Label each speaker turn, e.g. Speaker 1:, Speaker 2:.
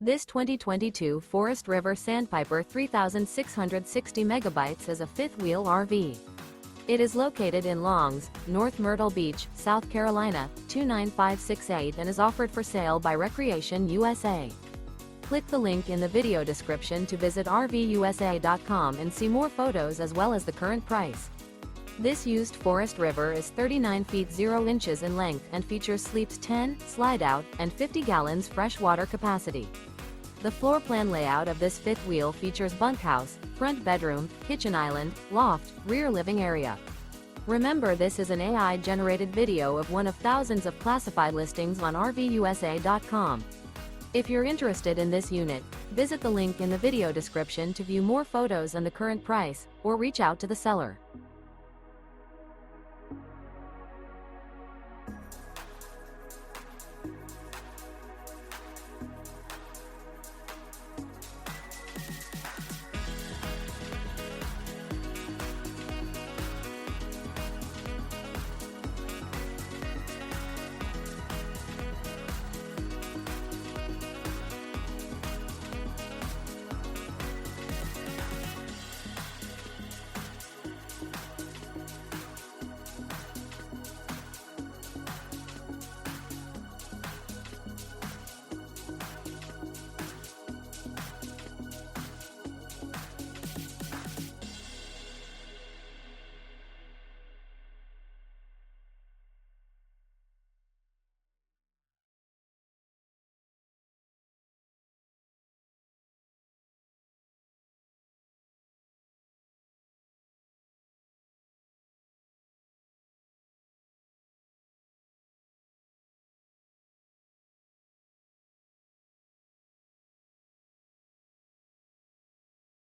Speaker 1: This 2022 Forest River Sandpiper 3660 megabytes is a fifth-wheel RV. It is located in Longs, North Myrtle Beach, South Carolina, 29568 and is offered for sale by Recreation USA. Click the link in the video description to visit RVUSA.com and see more photos as well as the current price. This used Forest River is 39 feet 0 inches in length and features sleeps 10, slide-out, and 50 gallons fresh water capacity. The floor plan layout of this fifth wheel features bunkhouse, front bedroom, kitchen island, loft, rear living area. Remember, this is an AI-generated video of one of thousands of classified listings on RVUSA.com. If you're interested in this unit, visit the link in the video description to view more photos and the current price, or reach out to the seller.